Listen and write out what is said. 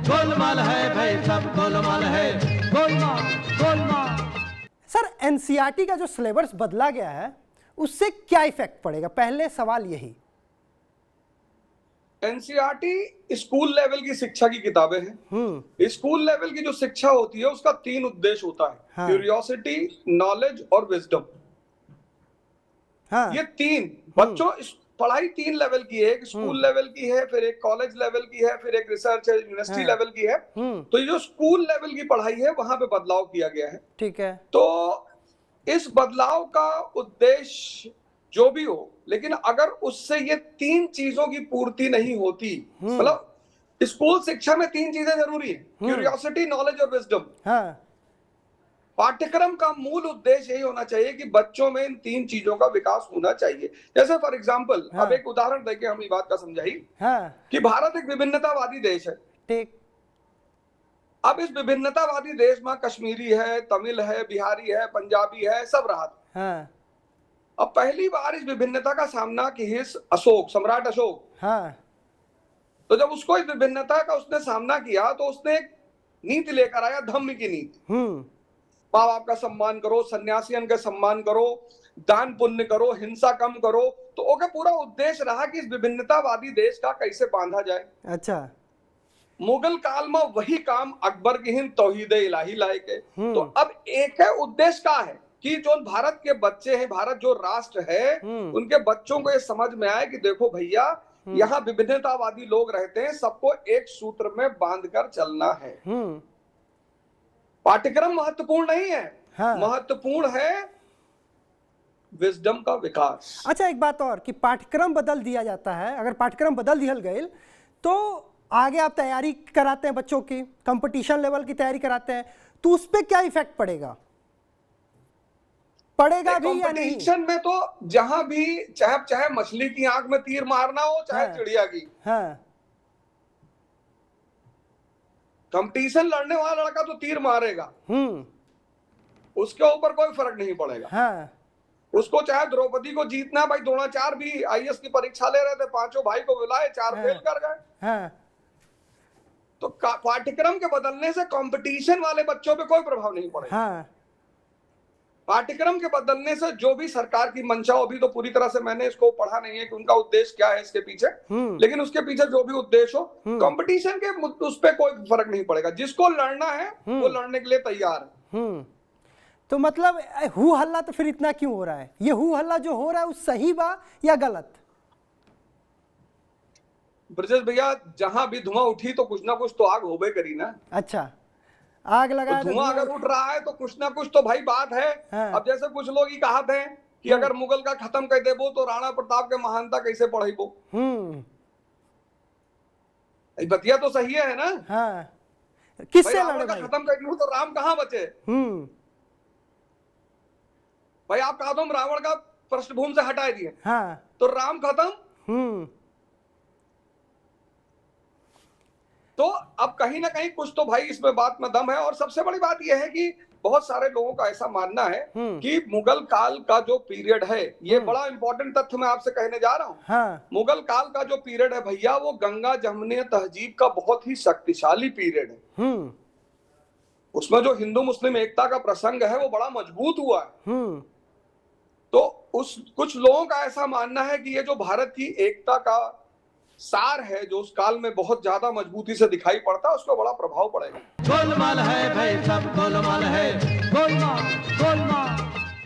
गोलमाल है भाई, सब गोलमाल है, गोलमाल गोलमाल। सर एनसीईआरटी का जो सिलेबस बदला गया है उससे क्या इफेक्ट पड़ेगा, पहले सवाल यही। एनसीईआरटी स्कूल लेवल की शिक्षा की किताबें हैं। स्कूल लेवल की जो शिक्षा होती है उसका 3 उद्देश्य होता है। हाँ। क्यूरियोसिटी, नॉलेज और विजडम। हाँ। ये 3 बच्चों पढ़ाई 3 लेवल की है। एक स्कूल लेवल की है, फिर एक कॉलेज लेवल की है, फिर एक रिसर्च यूनिवर्सिटी लेवल की है। तो ये जो स्कूल लेवल की पढ़ाई है वहां पे बदलाव किया गया है। ठीक है। तो इस बदलाव का उद्देश्य जो भी हो, लेकिन अगर उससे ये 3 चीजों की पूर्ति नहीं होती, मतलब स्कूल शिक्षा में 3 चीजें जरूरी है, क्यूरियोसिटी, नॉलेज और विजडम। हाँ। पाठ्यक्रम का मूल उद्देश्य यही होना चाहिए कि बच्चों में इन 3 चीजों का विकास होना चाहिए। जैसे फॉर एग्जाम्पल, अब एक उदाहरण देके हम ये बात का समझाई कि भारत एक विभिन्नतावादी देश है। ठीक। अब इस विभिन्नतावादी देश में कश्मीरी है, तमिल है, बिहारी है, पंजाबी है, सब रहा। अब पहली बार इस विभिन्नता का सामना की अशोक, सम्राट अशोक। तो जब उसको इस विभिन्नता का उसने सामना किया तो उसने एक नीति लेकर आया, धम्म की नीति। माँ बाप का सम्मान करो, सन्यासियन का सम्मान करो, दान पुण्य करो, हिंसा कम करो। तो ओके, पूरा उद्देश्य रहा कि इस विभिन्नतावादी देश का कैसे बांधा जाए। अच्छा। मुगल काल में वही काम अकबर की हिंद तौहीद इलाही लाए के। तो अब एक है उद्देश्य का है कि जो भारत के बच्चे हैं, भारत जो राष्ट्र है, उनके बच्चों को ये समझ में आए कि देखो भैया, यहाँ विभिन्नतावादी लोग रहते हैं, सबको एक सूत्र में बांधकर चलना है। पाठ्यक्रम महत्वपूर्ण नहीं है। महत्वपूर्ण है विजडम का विकास। अच्छा, एक बात और कि पाठ्यक्रम बदल दिया जाता है। अगर पाठ्यक्रम बदल दिया गया तो आगे आप तैयारी कराते हैं बच्चों की, कंपटीशन लेवल की तैयारी कराते हैं, तो उस पर क्या इफेक्ट पड़ेगा भी या नहीं? कंपटीशन में तो जहां भी चाहे मछली की आंख में तीर मारना हो, चाहे चिड़िया की। कंपटीशन लड़ने वाला लड़का तो तीर मारेगा, उसके ऊपर कोई फर्क नहीं पड़ेगा। उसको चाहे द्रौपदी को जीतना, भाई द्रोणाचार्य भी आईएएस की परीक्षा ले रहे थे, 5 भाई को बुलाए, 4 फेल कर गए। तो पाठ्यक्रम के बदलने से कंपटीशन वाले बच्चों पे कोई प्रभाव नहीं पड़ेगा। पाठ्यक्रम के बदलने से जो भी सरकार की मंशा, अभी तो पूरी तरह से मैंने इसको पढ़ा नहीं है कि उनका उद्देश्य क्या है इसके पीछे, लेकिन उसके पीछे जो भी उद्देश्य हो, कंपटीशन के उस पर कोई फर्क नहीं पड़ेगा। जिसको लड़ना है वो लड़ने के लिए तैयार है। तो मतलब हू हल्ला तो फिर इतना क्यों हो रहा है? ये हू हल्ला जो हो रहा है वो सही बा या गलत? ब्रजेश भैया, जहां भी धुआं उठी तो कुछ ना कुछ तो आग होबे करी ना। अच्छा, आग लगा तो धुआं अगर उठ रहा है तो कुछ ना कुछ तो भाई बात है। अब जैसे कुछ लोग ही कहते हैं कि अगर मुगल का खत्म कर देबो तो राणा प्रताप के महानता कैसे पढ़ेबो। बतिया तो सही है ना। किससे लड़े भाई? खत्म कर दूं तो राम कहां बचे? भाई आप कहा तुम रावण का पृष्ठभूमि से हटा दिए, तो राम खत्म। तो अब कहीं ना कहीं कुछ तो भाई इसमें बात में दम है। और सबसे बड़ी बात यह है कि बहुत सारे लोगों का ऐसा मानना है कि मुगल काल का जो पीरियड है, ये बड़ा इंपॉर्टेंट तथ्य मैं आपसे कहने जा रहा हूं। मुगल काल का जो पीरियड है भैया, वो गंगा जमुनी तहजीब का बहुत ही शक्तिशाली पीरियड है। उसमें जो हिंदू मुस्लिम एकता का प्रसंग है वो बड़ा मजबूत हुआ है। तो कुछ लोगों का ऐसा मानना है कि ये जो भारत की एकता का सार है, जो उस काल में बहुत ज्यादा मजबूती से दिखाई पड़ता है, उसका बड़ा प्रभाव पड़ेगा। गोलमाल है भाई, सब गोलमाल है, गोलमाल गोलमाल।